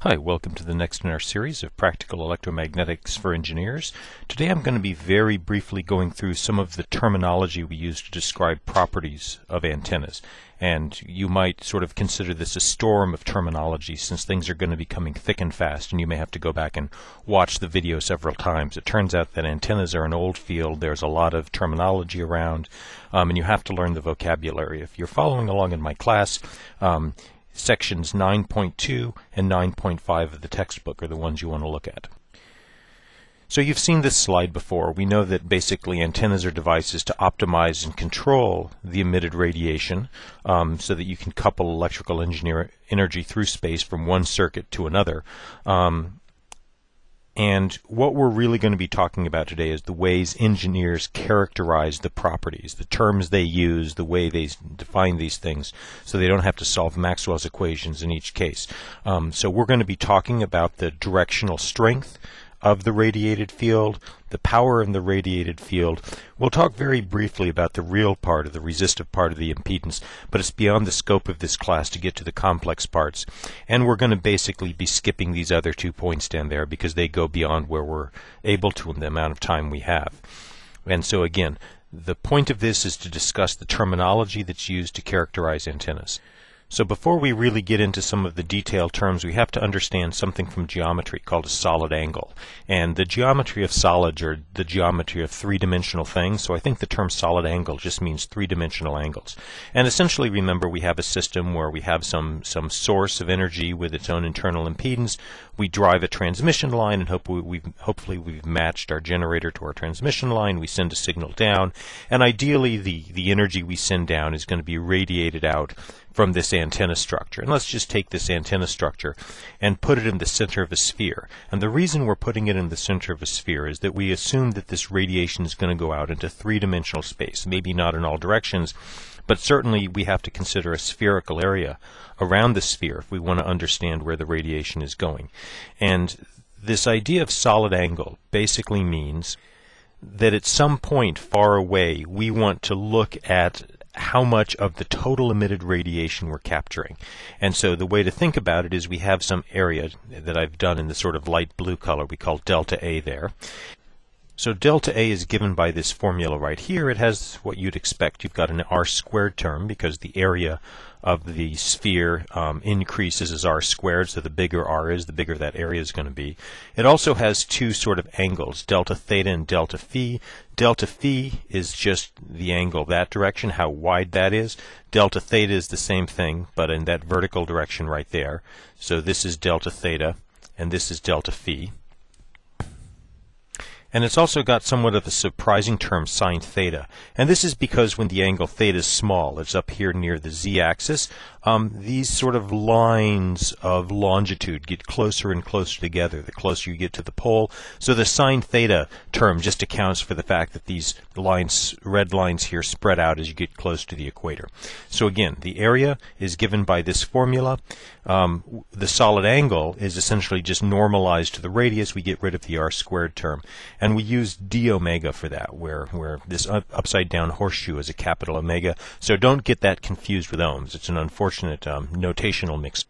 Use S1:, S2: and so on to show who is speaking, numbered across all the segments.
S1: Hi, welcome to the next in our series of Practical Electromagnetics for Engineers. Today I'm going to be very briefly going through some of the terminology we use to describe properties of antennas. And you might sort of consider this a storm of terminology since things are going to be coming thick and fast, and you may have to go back and watch the video several times. It turns out that antennas are an old field. There's a lot of terminology around, and you have to learn the vocabulary. If you're following along in my class, Sections 9.2 and 9.5 of the textbook are the ones you want to look at. So you've seen this slide before. We know that basically antennas are devices to optimize and control the emitted radiation so that you can couple electrical energy through space from one circuit to another. And what we're really going to be talking about today is the ways engineers characterize the properties, the terms they use, the way they define these things, so they don't have to solve Maxwell's equations in each case. So we're going to be talking about the directional strength of the radiated field, the power in the radiated field. We'll talk very briefly about the real part of the resistive part of the impedance, but it's beyond the scope of this class to get to the complex parts. And we're going to basically be skipping these other 2 points down there because they go beyond where we're able to in the amount of time we have. And so again, the point of this is to discuss the terminology that's used to characterize antennas. So before we really get into some of the detailed terms, we have to understand something from geometry called a solid angle. And the geometry of solids are the geometry of three-dimensional things, so I think the term solid angle just means three-dimensional angles. And essentially, remember, we have a system where we have some source of energy with its own internal impedance. We drive a transmission line, and hopefully we've matched our generator to our transmission line. We send a signal down, and ideally the energy we send down is going to be radiated out from this antenna structure. And let's just take this antenna structure and put it in the center of a sphere. And the reason we're putting it in the center of a sphere is that we assume that this radiation is going to go out into three-dimensional space. Maybe not in all directions, but certainly we have to consider a spherical area around the sphere if we want to understand where the radiation is going. And this idea of solid angle basically means that at some point far away we want to look at how much of the total emitted radiation we're capturing. And so the way to think about it is we have some area that I've done in the sort of light blue color we call delta A there. So delta A is given by this formula right here. It has what you'd expect. You've got an r squared term because the area of the sphere increases as r squared, so the bigger r is, the bigger that area is going to be. It also has two sort of angles, delta theta and delta phi. Delta phi is just the angle that direction, how wide that is. Delta theta is the same thing, but in that vertical direction right there. So this is delta theta, and this is delta phi. And it's also got somewhat of a surprising term, sine theta. And this is because when the angle theta is small, it's up here near the z-axis, these sort of lines of longitude get closer and closer together the closer you get to the pole. So the sine theta term just accounts for the fact that these lines, red lines here, spread out as you get close to the equator. So again, the area is given by this formula. The solid angle is essentially just normalized to the radius. We get rid of the r squared term. And we use d omega for that, where this upside down horseshoe is a capital omega. So don't get that confused with ohms. It's an unfortunate notational mix.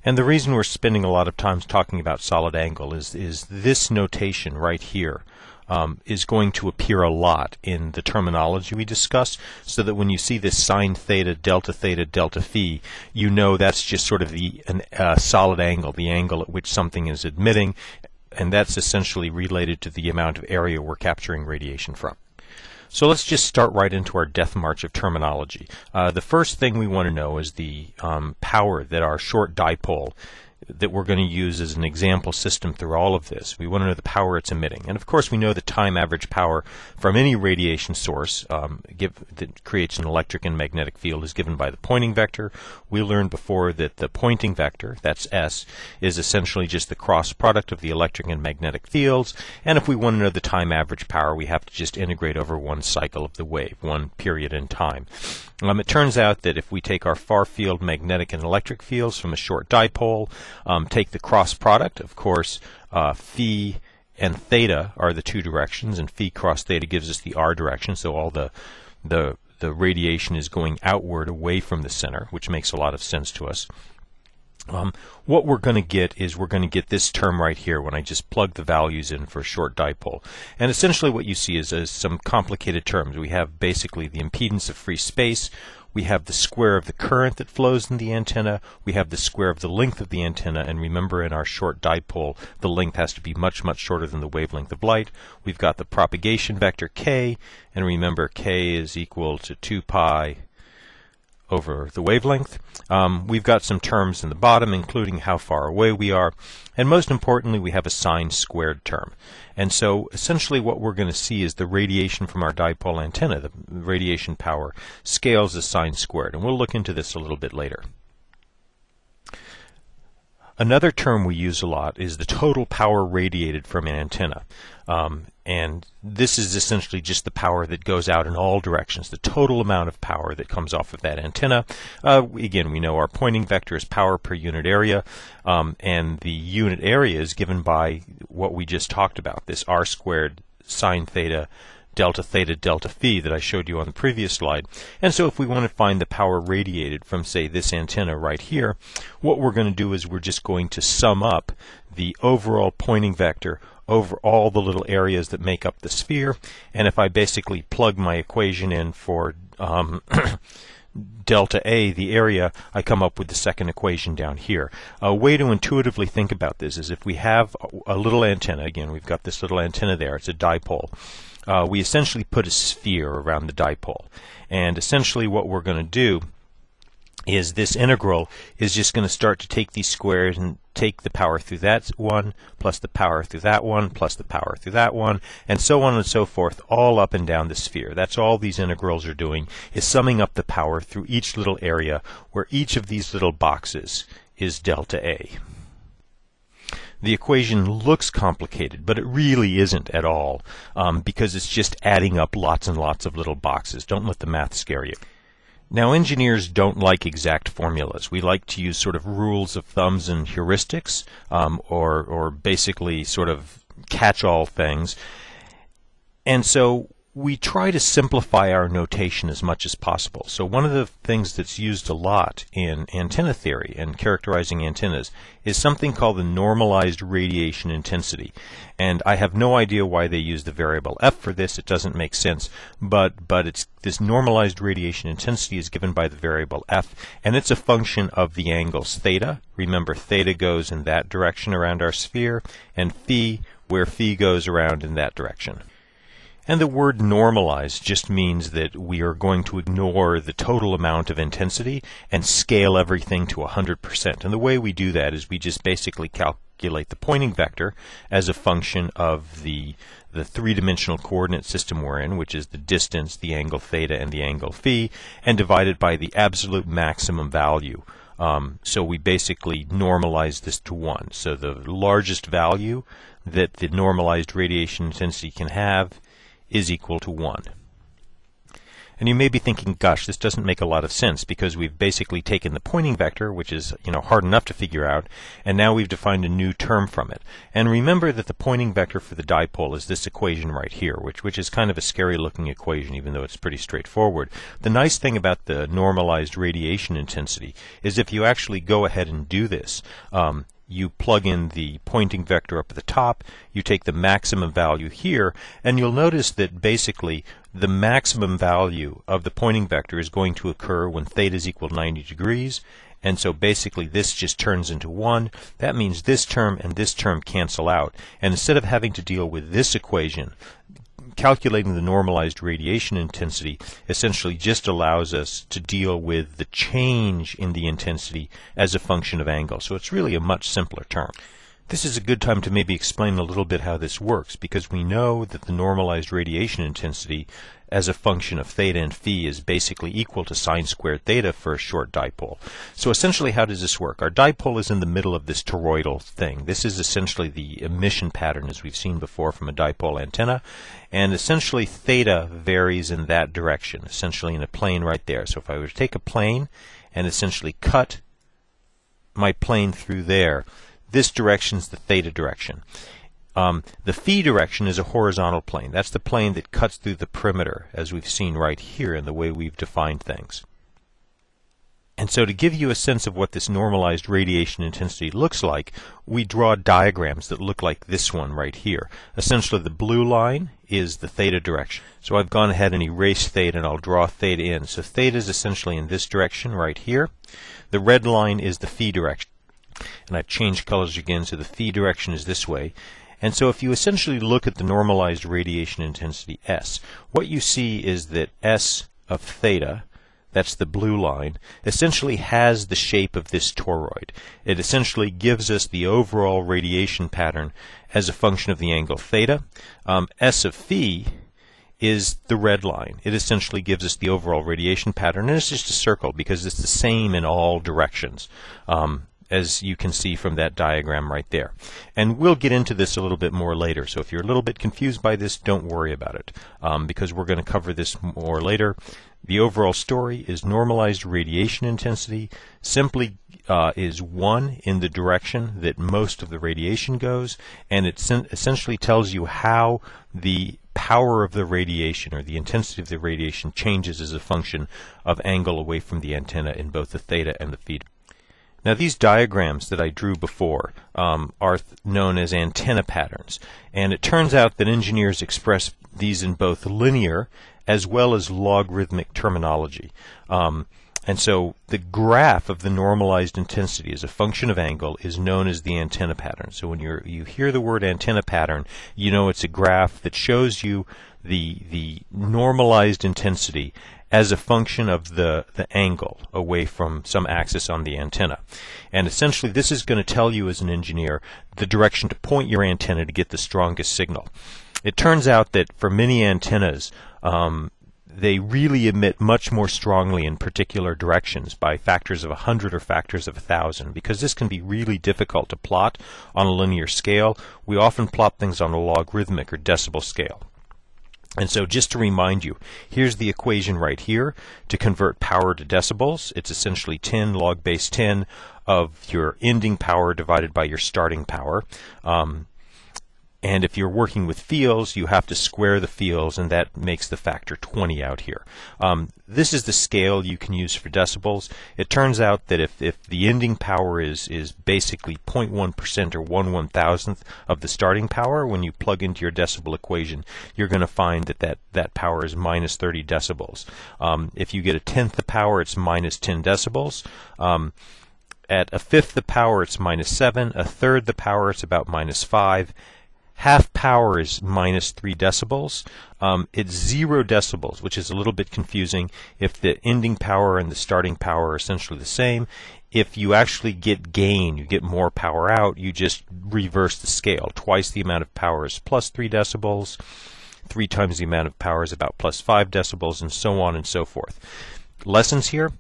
S1: And the reason we're spending a lot of time talking about solid angle is this notation right here is going to appear a lot in the terminology we discuss, so that when you see this sine theta, delta phi, you know that's just sort of the solid angle, the angle at which something is emitting, and that's essentially related to the amount of area we're capturing radiation from. So let's just start right into our death march of terminology. The first thing we want to know is the power that our short dipole that we're going to use as an example system through all of this. We want to know the power it's emitting. And of course we know the time average power from any radiation source that creates an electric and magnetic field is given by the Poynting vector. We learned before that the Poynting vector, that's S, is essentially just the cross product of the electric and magnetic fields. And if we want to know the time average power, we have to just integrate over one cycle of the wave, one period in time. It turns out that if we take our far field magnetic and electric fields from a short dipole, take the cross product, of course, phi and theta are the two directions, and phi cross theta gives us the r direction, so all the radiation is going outward away from the center, which makes a lot of sense to us. What we're going to get is we're going to get this term right here when I just plug the values in for a short dipole. And essentially what you see is some complicated terms. We have basically the impedance of free space, we have the square of the current that flows in the antenna, we have the square of the length of the antenna, and remember in our short dipole the length has to be much, much shorter than the wavelength of light. We've got the propagation vector k, and remember k is equal to 2 pi over the wavelength. We've got some terms in the bottom, including how far away we are, and most importantly we have a sine squared term. And so essentially what we're going to see is the radiation from our dipole antenna, the radiation power, scales as sine squared, and we'll look into this a little bit later. Another term we use a lot is the total power radiated from an antenna. And this is essentially just the power that goes out in all directions, the total amount of power that comes off of that antenna. Again, we know our Poynting vector is power per unit area, and the unit area is given by what we just talked about, this r squared sine theta delta phi that I showed you on the previous slide. And so if we want to find the power radiated from, say, this antenna right here, what we're going to do is we're just going to sum up the overall Poynting vector over all the little areas that make up the sphere. And if I basically plug my equation in for delta A, the area, I come up with the second equation down here. A way to intuitively think about this is if we have a little antenna, again we've got this little antenna there, it's a dipole. We essentially put a sphere around the dipole, and essentially what we're going to do is this integral is just going to start to take these squares and take the power through that one, plus the power through that one, plus the power through that one, and so on and so forth, all up and down the sphere. That's all these integrals are doing, is summing up the power through each little area where each of these little boxes is delta A. The equation looks complicated, but it really isn't at all, because it's just adding up lots and lots of little boxes. Don't let the math scare you. Now, engineers don't like exact formulas. We like to use sort of rules of thumbs and heuristics, or basically sort of catch-all things. And so we try to simplify our notation as much as possible. So one of the things that's used a lot in antenna theory and characterizing antennas is something called the normalized radiation intensity. And I have no idea why they use the variable f for this. It doesn't make sense. But it's this normalized radiation intensity is given by the variable f, and it's a function of the angles theta. Remember, theta goes in that direction around our sphere, and phi, where phi goes around in that direction. And the word normalized just means that we are going to ignore the total amount of intensity and scale everything to 100%. And the way we do that is we just basically calculate the Poynting vector as a function of the three-dimensional coordinate system we're in, which is the distance, the angle theta, and the angle phi, and divide it by the absolute maximum value. So we basically normalize this to 1. So the largest value that the normalized radiation intensity can have is equal to 1. And you may be thinking, gosh, this doesn't make a lot of sense, because we've basically taken the Poynting vector, which is hard enough to figure out, and now we've defined a new term from it. And remember that the Poynting vector for the dipole is this equation right here, which is kind of a scary looking equation, even though it's pretty straightforward. The nice thing about the normalized radiation intensity is if you actually go ahead and do this, you plug in the Poynting vector up at the top, you take the maximum value here, and you'll notice that basically the maximum value of the Poynting vector is going to occur when theta is equal to 90 degrees, and so basically this just turns into 1. That means this term and this term cancel out, and instead of having to deal with this equation, calculating the normalized radiation intensity essentially just allows us to deal with the change in the intensity as a function of angle. So it's really a much simpler term. This is a good time to maybe explain a little bit how this works, because we know that the normalized radiation intensity as a function of theta and phi is basically equal to sine squared theta for a short dipole. So essentially, how does this work? Our dipole is in the middle of this toroidal thing. This is essentially the emission pattern as we've seen before from a dipole antenna, and essentially theta varies in that direction, essentially in a plane right there. So if I were to take a plane and essentially cut my plane through there, this direction is the theta direction. The phi direction is a horizontal plane. That's the plane that cuts through the perimeter, as we've seen right here in the way we've defined things. And so to give you a sense of what this normalized radiation intensity looks like, we draw diagrams that look like this one right here. Essentially the blue line is the theta direction. So I've gone ahead and erased theta and I'll draw theta in. So theta is essentially in this direction right here. The red line is the phi direction. And I've changed colors again, so the phi direction is this way. And so if you essentially look at the normalized radiation intensity S, what you see is that S of theta, that's the blue line, essentially has the shape of this toroid. It essentially gives us the overall radiation pattern as a function of the angle theta. S of phi is the red line. It essentially gives us the overall radiation pattern, and it's just a circle because it's the same in all directions, as you can see from that diagram right there. And we'll get into this a little bit more later, so if you're a little bit confused by this, don't worry about it, because we're going to cover this more later. The overall story is normalized radiation intensity simply is 1 in the direction that most of the radiation goes, and it essentially tells you how the power of the radiation or the intensity of the radiation changes as a function of angle away from the antenna in both the theta and the phi. Now these diagrams that I drew before are known as antenna patterns, and it turns out that engineers express these in both linear as well as logarithmic terminology. And so the graph of the normalized intensity as a function of angle is known as the antenna pattern. So when you hear the word antenna pattern, you know it's a graph that shows you the normalized intensity as a function of the angle away from some axis on the antenna. And essentially this is going to tell you as an engineer the direction to point your antenna to get the strongest signal. It turns out that for many antennas, they really emit much more strongly in particular directions by factors of 100 or factors of 1,000. Because this can be really difficult to plot on a linear scale, we often plot things on a logarithmic or decibel scale. And so just to remind you, here's the equation right here to convert power to decibels. It's essentially 10 log base 10 of your ending power divided by your starting power. And if you're working with fields, you have to square the fields, and that makes the factor 20 out here. This is the scale you can use for decibels. It turns out that if the ending power is basically 0.1% or 1/1000th of the starting power, when you plug into your decibel equation, you're going to find that power is minus 30 decibels. If you get a tenth the power, it's minus 10 decibels. At a fifth the power, it's minus 7. A third the power, it's about minus 5. Half power is minus 3 decibels. It's 0 decibels, which is a little bit confusing if the ending power and the starting power are essentially the same. If you actually get gain, you get more power out, you just reverse the scale. Twice the amount of power is plus 3 decibels. 3 times the amount of power is about plus 5 decibels, and so on and so forth. Lessons here: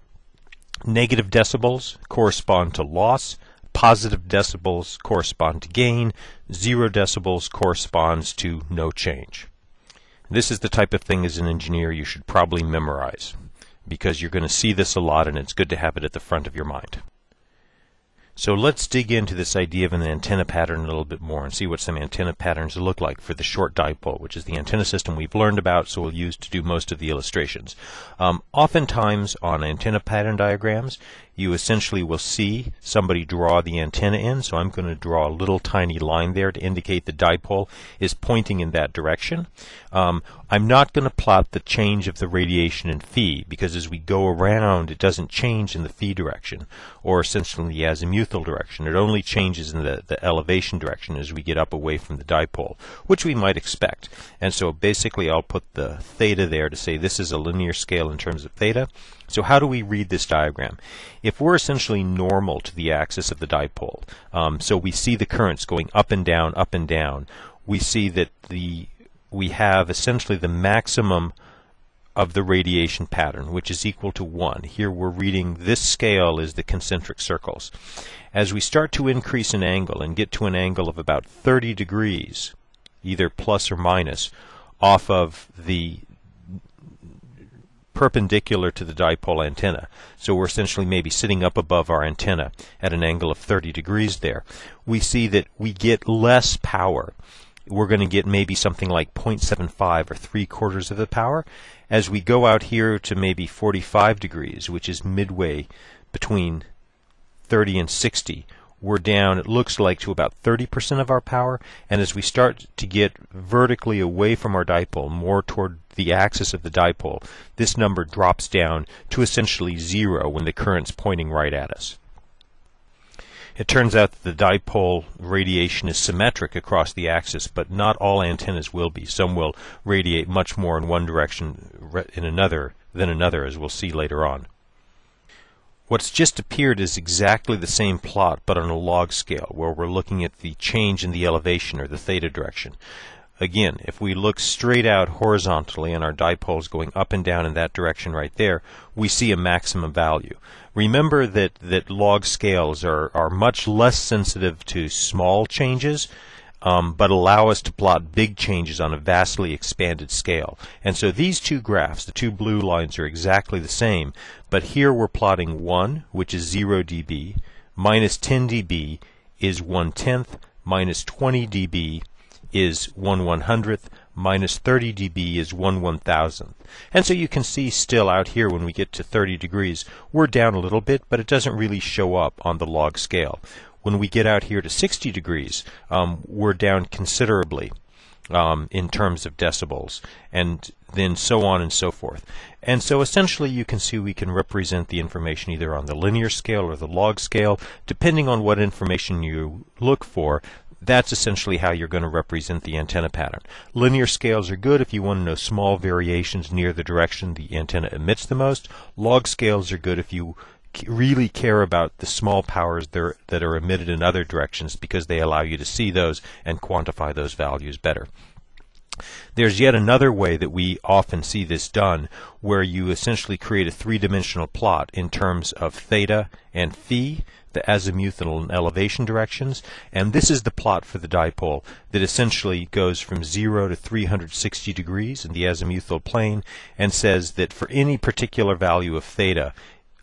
S1: negative decibels correspond to loss. Positive decibels correspond to gain. 0 decibels corresponds to no change. This is the type of thing as an engineer you should probably memorize, because you're going to see this a lot and it's good to have it at the front of your mind. So let's dig into this idea of an antenna pattern a little bit more and see what some antenna patterns look like for the short dipole, which is the antenna system we've learned about, so we'll use to do most of the illustrations. Oftentimes on antenna pattern diagrams, you essentially will see somebody draw the antenna in, so I'm going to draw a little tiny line there to indicate the dipole is pointing in that direction. I'm not going to plot the change of the radiation in phi, because as we go around it doesn't change in the phi direction, or essentially the azimuthal direction. It only changes in the elevation direction as we get up away from the dipole, which we might expect. And so basically I'll put the theta there to say this is a linear scale in terms of theta. So how do we read this diagram? If we're essentially normal to the axis of the dipole, so we see the currents going up and down, we see that we have essentially the maximum of the radiation pattern, which is equal to 1. Here we're reading this scale is the concentric circles. As we start to increase in angle and get to an angle of about 30 degrees, either plus or minus, off of the perpendicular to the dipole antenna, so we're essentially maybe sitting up above our antenna at an angle of 30 degrees there, we see that we get less power. We're going to get maybe something like 0.75 or 3/4 of the power. As we go out here to maybe 45 degrees, which is midway between 30 and 60, we're down, it looks like, to about 30% of our power, and as we start to get vertically away from our dipole, more toward the axis of the dipole, this number drops down to essentially 0 when the current's pointing right at us. It turns out that the dipole radiation is symmetric across the axis, but not all antennas will be. Some will radiate much more in one direction than another, as we'll see later on. What's just appeared is exactly the same plot, but on a log scale, where we're looking at the change in the elevation, or the theta direction. Again, if we look straight out horizontally and our dipole's going up and down in that direction right there, we see a maximum value. Remember that log scales are much less sensitive to small changes, but allow us to plot big changes on a vastly expanded scale. And so these two graphs, the two blue lines, are exactly the same, but here we're plotting 1, which is 0 dB, minus 10 dB is 1/10, minus 20 dB is 1/100th, minus 30 dB is 1/1000th. And so you can see still out here when we get to 30 degrees, we're down a little bit, but it doesn't really show up on the log scale. When we get out here to 60 degrees, we're down considerably in terms of decibels, and then so on and so forth. And so essentially you can see we can represent the information either on the linear scale or the log scale, depending on what information you look for. That's essentially how you're going to represent the antenna pattern. Linear scales are good if you want to know small variations near the direction the antenna emits the most. Log scales are good if you really care about the small powers that are emitted in other directions, because they allow you to see those and quantify those values better. There's yet another way that we often see this done, where you essentially create a three-dimensional plot in terms of theta and phi, the azimuthal and elevation directions, and this is the plot for the dipole that essentially goes from 0 to 360 degrees in the azimuthal plane, and says that for any particular value of theta,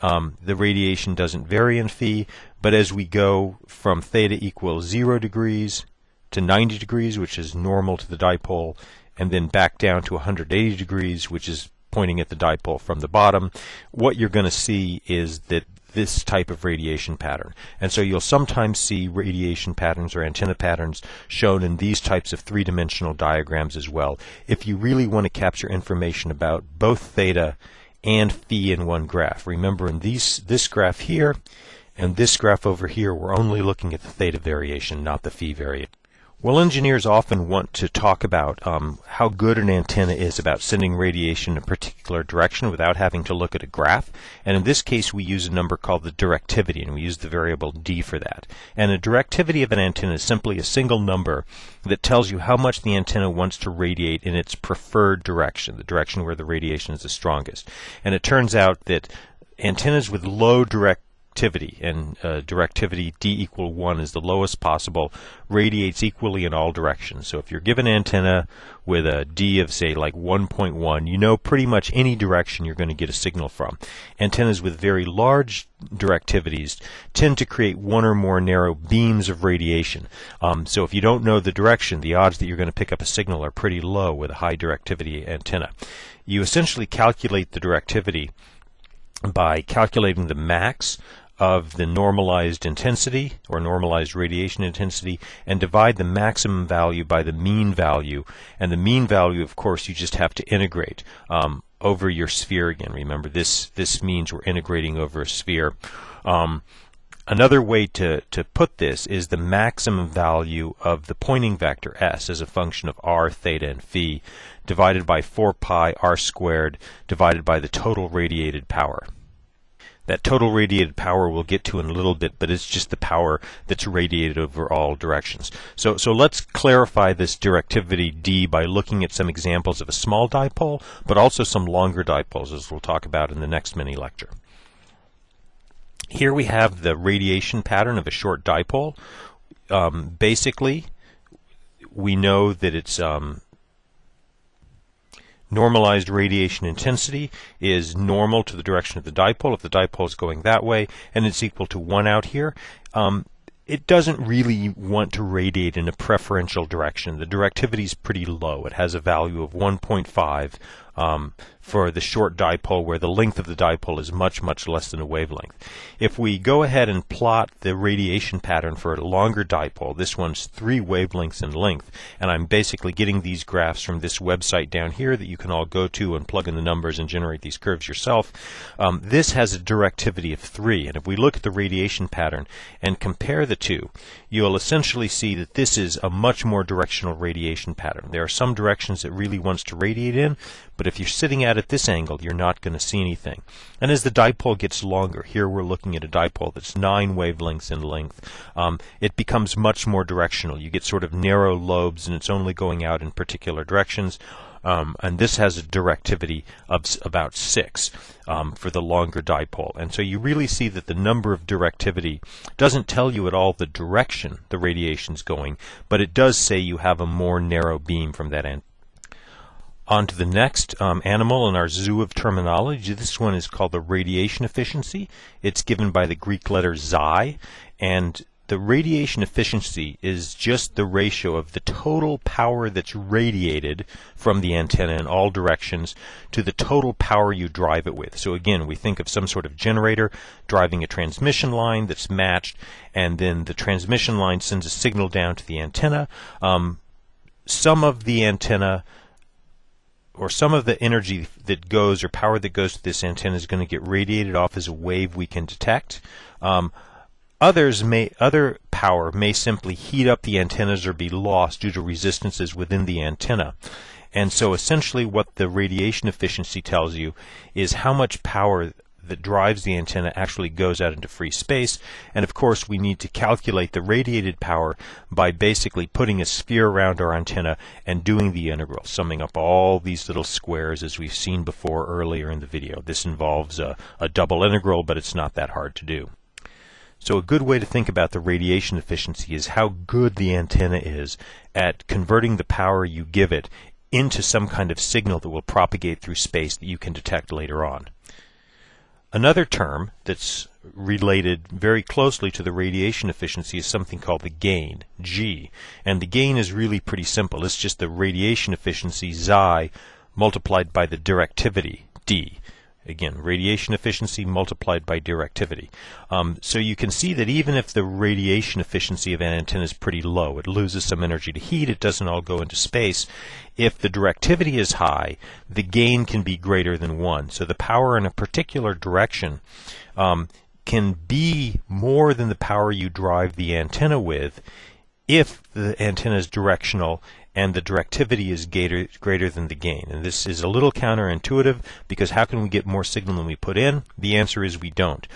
S1: the radiation doesn't vary in phi, but as we go from theta equals 0 degrees to 90 degrees, which is normal to the dipole, and then back down to 180 degrees, which is pointing at the dipole from the bottom, what you're going to see is that this type of radiation pattern. And so you'll sometimes see radiation patterns or antenna patterns shown in these types of three-dimensional diagrams as well. If you really want to capture information about both theta and phi in one graph. Remember, in this graph here and this graph over here, we're only looking at the theta variation, not the phi variation. Well, engineers often want to talk about how good an antenna is about sending radiation in a particular direction without having to look at a graph. And in this case, we use a number called the directivity, and we use the variable d for that. And a directivity of an antenna is simply a single number that tells you how much the antenna wants to radiate in its preferred direction, the direction where the radiation is the strongest. And it turns out that antennas with low directivity, and directivity d equal 1 is the lowest possible, radiates equally in all directions. So if you're given an antenna with a d of, say, like 1.1, you know pretty much any direction you're going to get a signal from. Antennas with very large directivities tend to create one or more narrow beams of radiation. So if you don't know the direction, the odds that you're going to pick up a signal are pretty low with a high directivity antenna. You essentially calculate the directivity by calculating the max of the normalized intensity or normalized radiation intensity and divide the maximum value by the mean value. And the mean value, of course, you just have to integrate over your sphere again. Remember, this means we're integrating over a sphere. Another way to put this is the maximum value of the Poynting vector s as a function of r, theta, and phi divided by 4 pi r squared divided by the total radiated power. That total radiated power we'll get to in a little bit, but it's just the power that's radiated over all directions. So let's clarify this directivity d by looking at some examples of a small dipole, but also some longer dipoles, as we'll talk about in the next mini lecture. Here we have the radiation pattern of a short dipole. Basically, we know that it's normalized radiation intensity is normal to the direction of the dipole if the dipole is going that way, and it's equal to 1 out here. It doesn't really want to radiate in a preferential direction. The directivity is pretty low. It has a value of 1.5 for the short dipole, where the length of the dipole is much, much less than a wavelength. If we go ahead and plot the radiation pattern for a longer dipole, this one's 3 wavelengths in length, and I'm basically getting these graphs from this website down here that you can all go to and plug in the numbers and generate these curves yourself. This has a directivity of 3, and if we look at the radiation pattern and compare the two, you'll essentially see that this is a much more directional radiation pattern. There are some directions it really wants to radiate in, but if you're sitting at this angle, you're not going to see anything. And as the dipole gets longer, here we're looking at a dipole that's 9 wavelengths in length, it becomes much more directional. You get sort of narrow lobes, and it's only going out in particular directions. And this has a directivity of about 6 for the longer dipole. And so you really see that the number of directivity doesn't tell you at all the direction the radiation's going, but it does say you have a more narrow beam from that end. On to the next animal in our zoo of terminology. This one is called the radiation efficiency. It's given by the Greek letter xi, and the radiation efficiency is just the ratio of the total power that's radiated from the antenna in all directions to the total power you drive it with. So again, we think of some sort of generator driving a transmission line that's matched, and then the transmission line sends a signal down to the antenna. Some of the antenna, or some of the energy that goes, or power that goes to this antenna, is going to get radiated off as a wave we can detect. Other power may simply heat up the antennas or be lost due to resistances within the antenna. And so essentially what the radiation efficiency tells you is how much power that drives the antenna actually goes out into free space. And of course we need to calculate the radiated power by basically putting a sphere around our antenna and doing the integral, summing up all these little squares as we've seen before earlier in the video. This involves a double integral, but it's not that hard to do. So a good way to think about the radiation efficiency is how good the antenna is at converting the power you give it into some kind of signal that will propagate through space that you can detect later on. Another term that's related very closely to the radiation efficiency is something called the gain, G. And the gain is really pretty simple. It's just the radiation efficiency, xi, multiplied by the directivity, D. Again, radiation efficiency multiplied by directivity. So you can see that even if the radiation efficiency of an antenna is pretty low, it loses some energy to heat, it doesn't all go into space. If the directivity is high, the gain can be greater than 1. So the power in a particular direction can be more than the power you drive the antenna with if the antenna is directional and the directivity is greater than the gain. And this is a little counterintuitive, because how can we get more signal than we put in? The answer is we don't.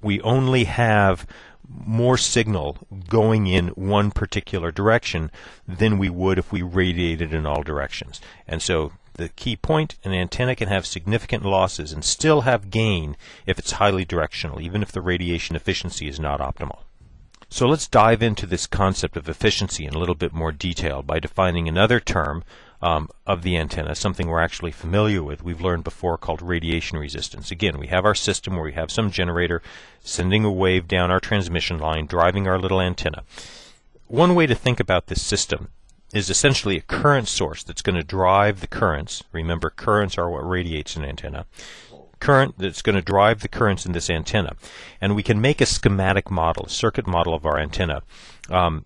S1: We only have more signal going in one particular direction than we would if we radiated in all directions. And so the key point, an antenna can have significant losses and still have gain if it's highly directional, even if the radiation efficiency is not optimal. So let's dive into this concept of efficiency in a little bit more detail by defining another term of the antenna, something we're actually familiar with, we've learned before, called radiation resistance. Again, we have our system where we have some generator sending a wave down our transmission line, driving our little antenna. One way to think about this system is essentially a current source that's going to drive the currents. Remember, currents are what radiates an antenna. Current that's going to drive the currents in this antenna. And we can make a schematic model, a circuit model of our antenna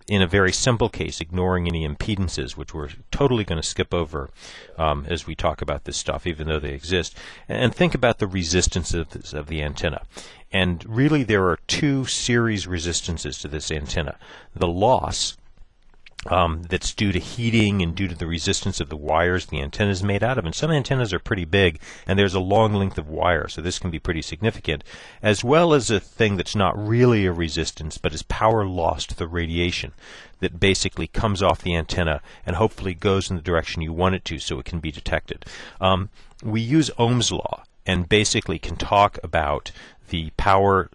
S1: in a very simple case, ignoring any impedances, which we're totally going to skip over as we talk about this stuff, even though they exist. And think about the resistances of the antenna. And really there are 2 series resistances to this antenna. The loss that's due to heating and due to the resistance of the wires the antenna is made out of. And some antennas are pretty big, and there's a long length of wire, so this can be pretty significant, as well as a thing that's not really a resistance, but is power lost to the radiation that basically comes off the antenna and hopefully goes in the direction you want it to so it can be detected. We use Ohm's law and basically can talk about the power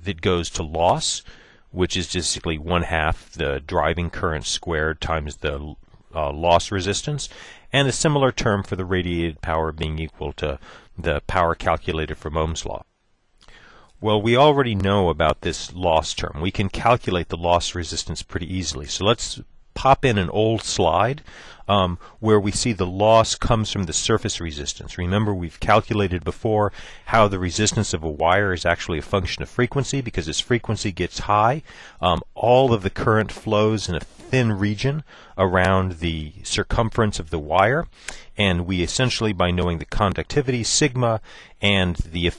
S1: that goes to loss, which is basically 1/2 the driving current squared times the loss resistance, and a similar term for the radiated power being equal to the power calculated from Ohm's law. Well, we already know about this loss term. We can calculate the loss resistance pretty easily. So let's pop in an old slide where we see the loss comes from the surface resistance. Remember, we've calculated before how the resistance of a wire is actually a function of frequency, because as frequency gets high, all of the current flows in a thin region around the circumference of the wire, and we essentially, by knowing the conductivity sigma and the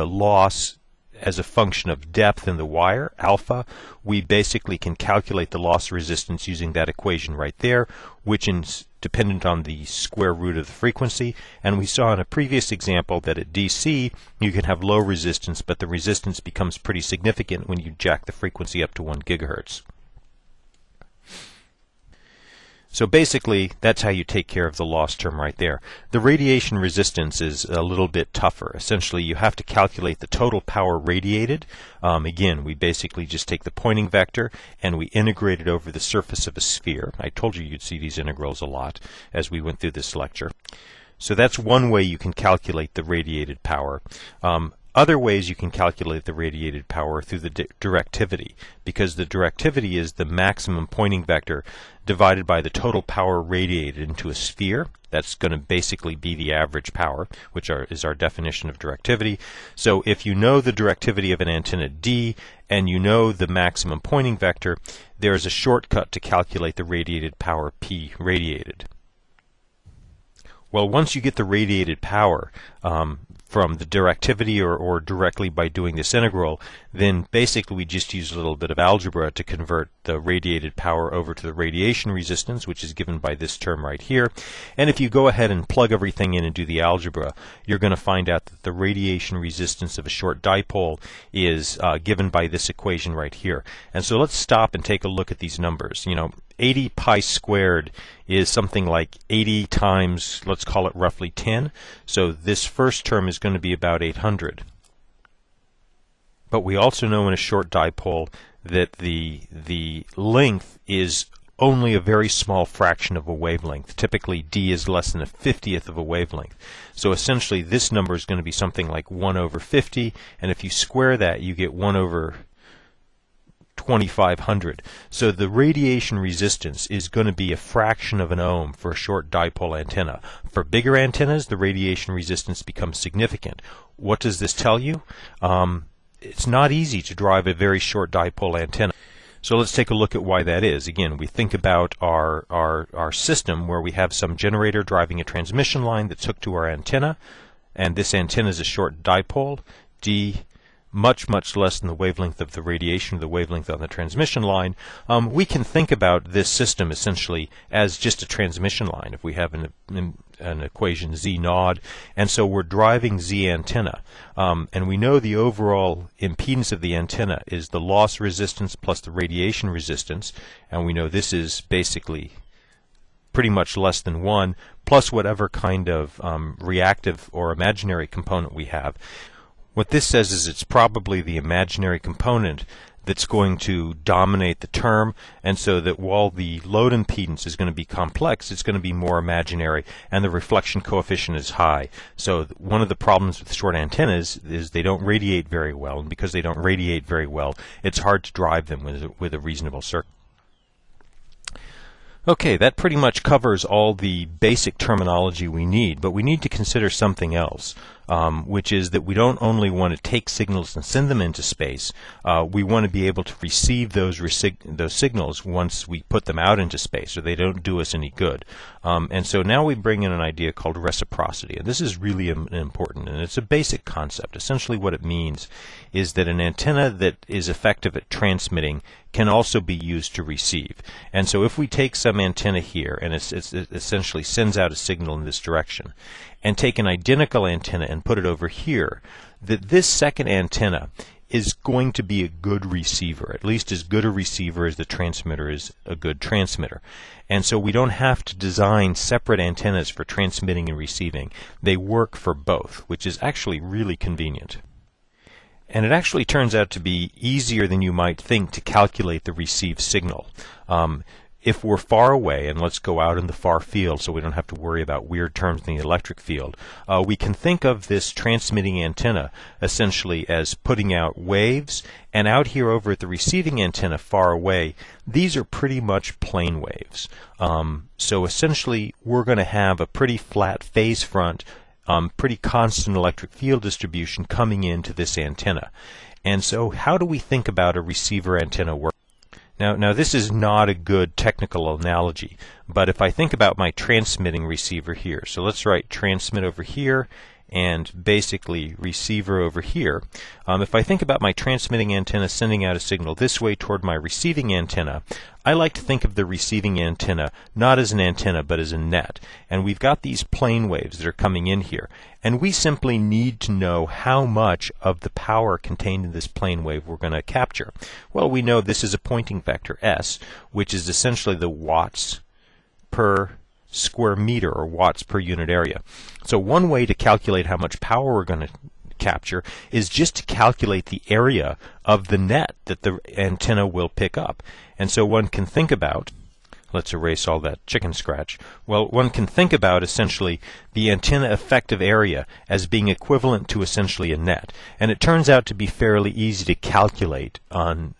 S1: loss as a function of depth in the wire, alpha, we basically can calculate the loss resistance using that equation right there, which is dependent on the square root of the frequency. And we saw in a previous example that at DC you can have low resistance, but the resistance becomes pretty significant when you jack the frequency up to 1 gigahertz. So basically, that's how you take care of the loss term right there. The radiation resistance is a little bit tougher. Essentially, you have to calculate the total power radiated. Again, we basically just take the Poynting vector and we integrate it over the surface of a sphere. I told you you'd see these integrals a lot as we went through this lecture. So that's one way you can calculate the radiated power. Other ways you can calculate the radiated power through the directivity, because the directivity is the maximum Poynting vector divided by the total power radiated into a sphere. That's going to basically be the average power, which is our definition of directivity. So if you know the directivity of an antenna D and you know the maximum Poynting vector, there is a shortcut to calculate the radiated power P radiated. Well, once you get the radiated power from the directivity or directly by doing this integral, then basically we just use a little bit of algebra to convert the radiated power over to the radiation resistance, which is given by this term right here. And if you go ahead and plug everything in and do the algebra, you're going to find out that the radiation resistance of a short dipole is given by this equation right here. And so let's stop and take a look at these numbers. 80 pi squared is something like 80 times, let's call it roughly 10. So this first term is going to be about 800. But we also know in a short dipole that the length is only a very small fraction of a wavelength. Typically D is less than a 50th of a wavelength. So essentially this number is going to be something like 1 over 50, and if you square that you get 1 over 2500. So the radiation resistance is going to be a fraction of an ohm for a short dipole antenna. For bigger antennas, the radiation resistance becomes significant. What does this tell you? It's not easy to drive a very short dipole antenna. So let's take a look at why that is. Again, we think about our system where we have some generator driving a transmission line that's hooked to our antenna, and this antenna is a short dipole. D much less than the wavelength of the radiation, the wavelength on the transmission line. We can think about this system essentially as just a transmission line if we have an equation Z naught, and so we're driving Z antenna, and we know the overall impedance of the antenna is the loss resistance plus the radiation resistance, and we know this is basically pretty much less than 1 plus whatever kind of reactive or imaginary component we have. What this says is it's probably the imaginary component that's going to dominate the term, and so that while the load impedance is going to be complex, it's going to be more imaginary, and the reflection coefficient is high. So one of the problems with short antennas is they don't radiate very well, and because they don't radiate very well, it's hard to drive them with a reasonable circuit. Okay, that pretty much covers all the basic terminology we need, but we need to consider something else, which is that we don't only want to take signals and send them into space, we want to be able to receive those signals once we put them out into space, or they don't do us any good. And so now we bring in an idea called reciprocity, and this is really important, and it's a basic concept. Essentially what it means is that an antenna that is effective at transmitting can also be used to receive. And so if we take some antenna here and it essentially sends out a signal in this direction, and take an identical antenna and put it over here, that this second antenna is going to be a good receiver, at least as good a receiver as the transmitter is a good transmitter. And so we don't have to design separate antennas for transmitting and receiving. They work for both, which is actually really convenient. And it actually turns out to be easier than you might think to calculate the received signal. if we're far away, and let's go out in the far field so we don't have to worry about weird terms in the electric field, we can think of this transmitting antenna essentially as putting out waves, and out here over at the receiving antenna far away, these are pretty much plane waves. So essentially we're going to have a pretty flat phase front, pretty constant electric field distribution coming into this antenna. And so how do we think about a receiver antenna work? Now this is not a good technical analogy, but if I think about my transmitting receiver here, so let's write transmit over here and basically receiver over here. If I think about my transmitting antenna sending out a signal this way toward my receiving antenna, I like to think of the receiving antenna not as an antenna but as a net. And we've got these plane waves that are coming in here. And we simply need to know how much of the power contained in this plane wave we're going to capture. Well, we know this is a Poynting vector, S, which is essentially the watts per square meter, or watts per unit area. So one way to calculate how much power we're going to capture is just to calculate the area of the net that the antenna will pick up. And so one can think about, let's erase all that chicken scratch. Well, one can think about essentially the antenna effective area as being equivalent to essentially a net. And it turns out to be fairly easy to calculate on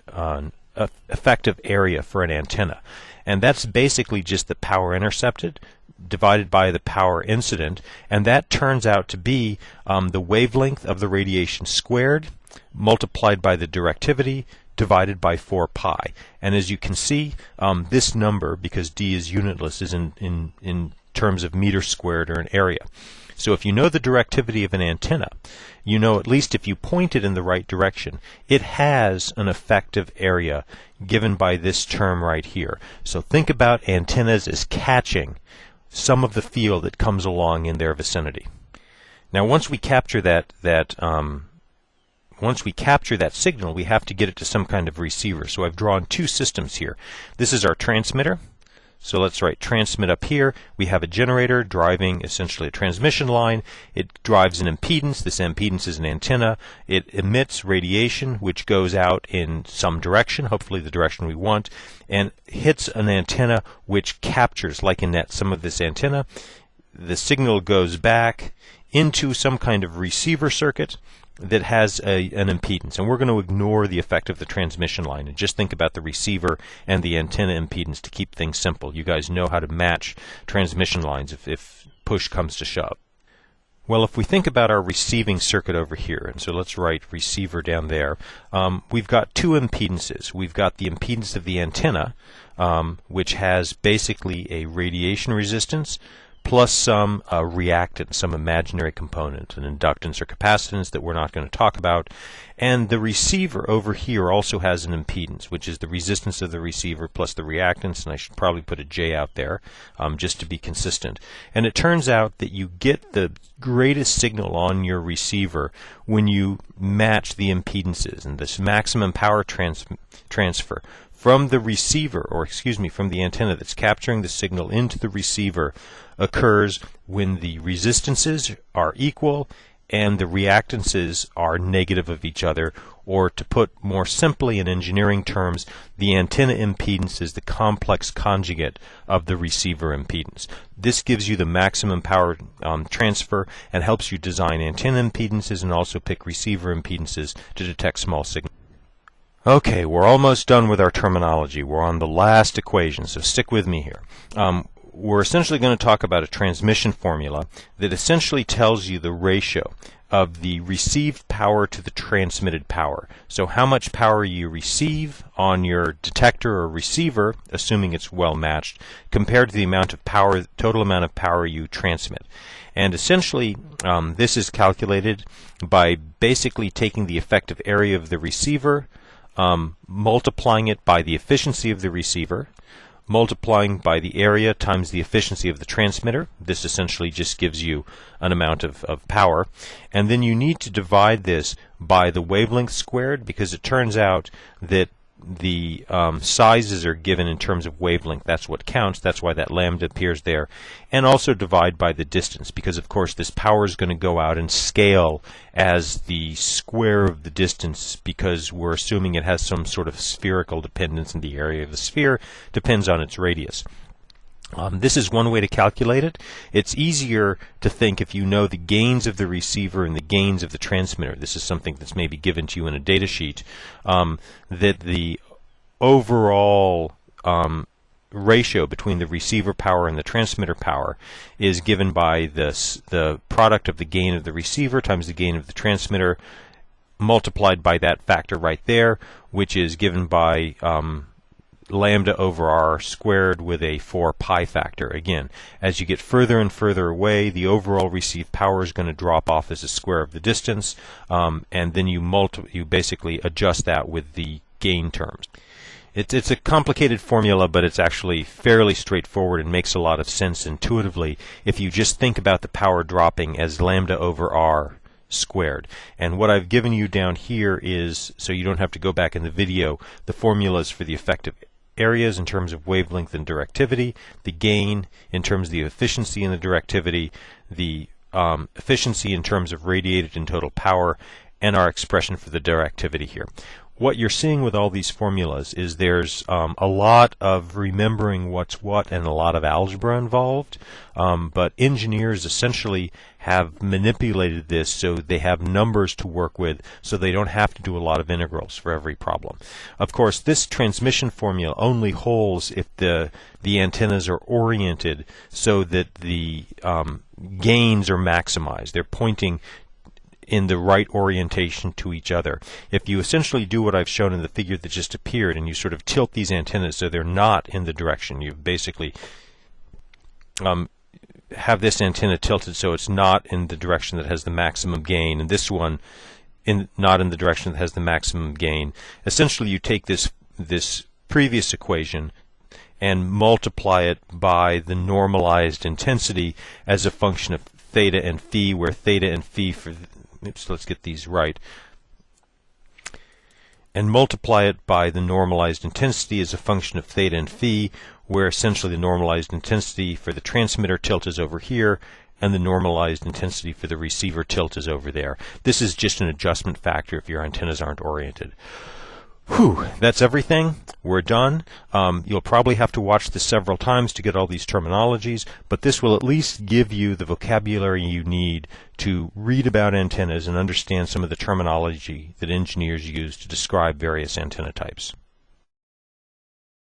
S1: effective area for an antenna. And that's basically just the power intercepted divided by the power incident, and that turns out to be the wavelength of the radiation squared multiplied by the directivity divided by 4 pi. And as you can see, this number, because d is unitless, is in terms of meters squared, or an area. So if you know the directivity of an antenna, you know at least if you point it in the right direction, it has an effective area given by this term right here. So think about antennas as catching some of the field that comes along in their vicinity. Now once we capture that signal, we have to get it to some kind of receiver. So I've drawn two systems here. This is our transmitter. So let's write transmit up here. We have a generator driving essentially a transmission line. It drives an impedance. This impedance is an antenna. It emits radiation, which goes out in some direction, hopefully the direction we want, and hits an antenna which captures, like a net, some of this antenna. The signal goes back into some kind of receiver circuit that has an impedance, and we're going to ignore the effect of the transmission line and just think about the receiver and the antenna impedance to keep things simple. You guys know how to match transmission lines if push comes to shove. Well, if we think about our receiving circuit over here, and so let's write receiver down there, we've got two impedances. We've got the impedance of the antenna, which has basically a radiation resistance, plus some reactance, some imaginary component, an inductance or capacitance that we're not going to talk about. And the receiver over here also has an impedance, which is the resistance of the receiver plus the reactance, and I should probably put a J out there just to be consistent. And it turns out that you get the greatest signal on your receiver when you match the impedances, and this maximum power transfer from the receiver, or excuse me, from the antenna that's capturing the signal into the receiver occurs when the resistances are equal and the reactances are negative of each other, or to put more simply in engineering terms, the antenna impedance is the complex conjugate of the receiver impedance. This gives you the maximum power transfer and helps you design antenna impedances and also pick receiver impedances to detect small signals. Okay, we're almost done with our terminology. We're on the last equation, so stick with me here. We're essentially going to talk about a transmission formula that essentially tells you the ratio of the received power to the transmitted power. So how much power you receive on your detector or receiver, assuming it's well matched, compared to the amount of power, total amount of power you transmit. And essentially this is calculated by basically taking the effective area of the receiver, multiplying it by the efficiency of the receiver, multiplying by the area times the efficiency of the transmitter. This essentially just gives you an amount of power. And then you need to divide this by the wavelength squared, because it turns out that the sizes are given in terms of wavelength. That's what counts. That's why that lambda appears there. And also divide by the distance, because of course this power is going to go out and scale as the square of the distance, because we're assuming it has some sort of spherical dependence, and the area of the sphere depends on its radius. This is one way to calculate it. It's easier to think if you know the gains of the receiver and the gains of the transmitter. This is something that's maybe given to you in a data sheet, that the overall ratio between the receiver power and the transmitter power is given by the product of the gain of the receiver times the gain of the transmitter multiplied by that factor right there, which is given by lambda over r squared with a 4 pi factor. Again, as you get further and further away, the overall received power is going to drop off as a square of the distance, and then you basically adjust that with the gain terms. It's a complicated formula, but it's actually fairly straightforward and makes a lot of sense intuitively if you just think about the power dropping as lambda over r squared. And what I've given you down here is, so you don't have to go back in the video, the formulas for the effective areas in terms of wavelength and directivity, the gain in terms of the efficiency and the directivity, the efficiency in terms of radiated and total power, and our expression for the directivity here. What you're seeing with all these formulas is there's a lot of remembering what's what and a lot of algebra involved, but engineers essentially have manipulated this so they have numbers to work with, so they don't have to do a lot of integrals for every problem. Of course, this transmission formula only holds if the antennas are oriented so that the gains are maximized. They're pointing in the right orientation to each other. If you essentially do what I've shown in the figure that just appeared, and you sort of tilt these antennas so they're not in the direction, you basically have this antenna tilted so it's not in the direction that has the maximum gain, and this one not in the direction that has the maximum gain. Essentially, you take this previous equation and multiply it by the normalized intensity as a function of theta and phi, where theta and phi for let's get these right, and multiply it by the normalized intensity as a function of theta and phi, where essentially the normalized intensity for the transmitter tilt is over here and the normalized intensity for the receiver tilt is over there. This is just an adjustment factor if your antennas aren't oriented. Whew, that's everything. We're done. You'll probably have to watch this several times to get all these terminologies, but this will at least give you the vocabulary you need to read about antennas and understand some of the terminology that engineers use to describe various antenna types.